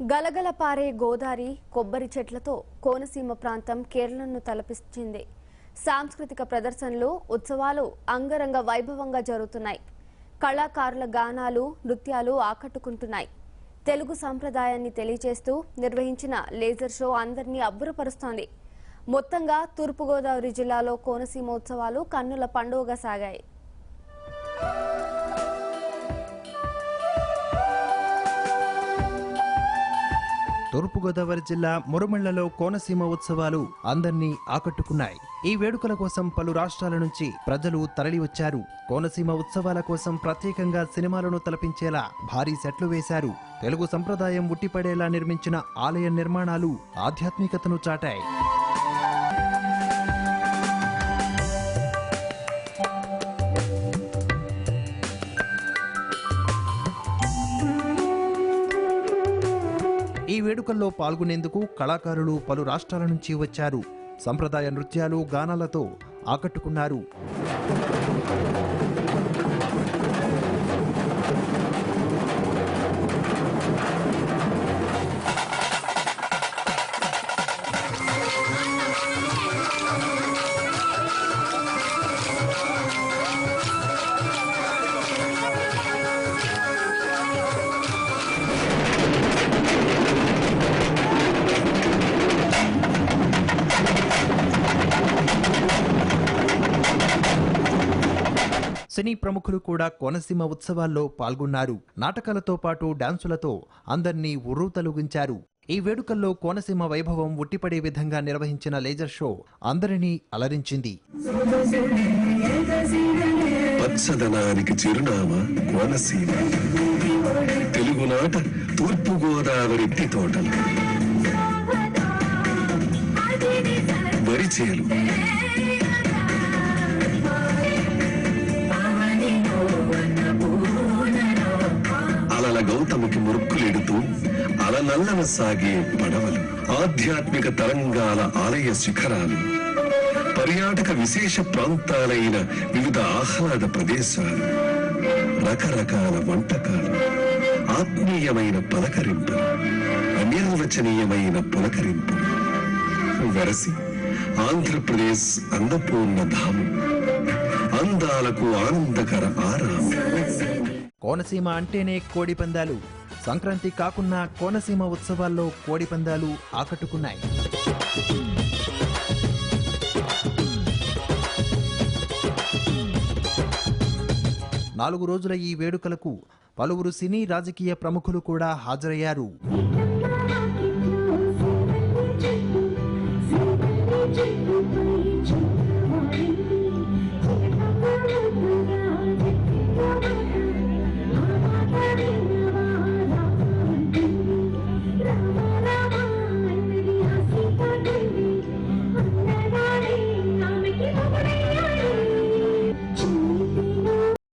గలగల పారే గోదావరి కొబ్బరి చెట్లతో కోనసీమ ప్రాంతం కేరళను తలపిస్తుంది. సాంస్కృతిక ప్రదర్శనలు, ఉత్సవాలు అంగరంగ వైభవంగా జరుగుతున్నాయి. కళాకారుల గానాలు, నృత్యాలు ఆకట్టుకుంటున్నాయి. తెలుగు సంప్రదాయాన్ని తెలియజేస్తూ నిర్వహించిన లేజర్ షో అందరినీ అబ్బురపరుస్తోంది. మొత్తంగా తూర్పుగోదావరి జిల్లాలో కోనసీమ ఉత్సవాలు కన్నుల పండుగగా సాగాయి. తూర్పుగోదావరి జిల్లా మురమళ్లలో కోనసీమ ఉత్సవాలు అందర్నీ ఆకట్టుకున్నాయి. ఈ వేడుకల కోసం పలు రాష్ట్రాల నుంచి ప్రజలు తరలివచ్చారు. కోనసీమ ఉత్సవాల కోసం ప్రత్యేకంగా సినిమాలను తలపించేలా భారీ సెట్లు వేశారు. తెలుగు సంప్రదాయం ఉట్టిపడేలా నిర్మించిన ఆలయ నిర్మాణాలు ఆధ్యాత్మికతను చాటాయి. ఈ వేడుకల్లో పాల్గొనేందుకు కళాకారులు పలు రాష్ట్రాల నుంచి వచ్చారు. సంప్రదాయ నృత్యాలు, గానాలతో ఆకట్టుకున్నారు. సినీ ప్రముఖులు కూడా కోనసీమ ఉత్సవాల్లో పాల్గొన్నారు. నాటకాలతో పాటు డాన్సులతో అందర్నీ ఉర్రూతలూగించారు. ఈ వేడుకల్లో కోనసీమ వైభవం ఉట్టిపడే విధంగా నిర్వహించిన లేజర్ షో అందరినీ అలరించింది. పచ్చదనానికి చిరునామా కోనసీమ. తెలుగునాట తూర్పుగోదావరి తోటలు, వరిచేలు, అలల గౌతముకి మురుక్కులెడుతూ అలనల్లన సాగే పడవలు, ఆధ్యాత్మిక తరంగాల ఆలయ శిఖరాలు, పర్యాటక విశేష ప్రాంతాలైన వివిధ ఆహ్లాద ప్రదేశాలు, రకరకాల వంటకాలు, ఆత్మీయమైన పలకరింపు, అనిర్వచనీయమైన పులకరింపు, వెరసి ఆంధ్రప్రదేశ్ అన్నపూర్ణ ధామం, అందాలకు ఆనందకర ఆరామం. కోనసీమ అంటేనే కోడిపందాలు. సంక్రాంతి కాకున్నా కోనసీమ ఉత్సవాల్లో కోడిపందాలు ఆకట్టుకున్నాయి. 4 రోజుల ఈ వేడుకలకు పలువురు సినీ, రాజకీయ ప్రముఖులు కూడా హాజరయ్యారు.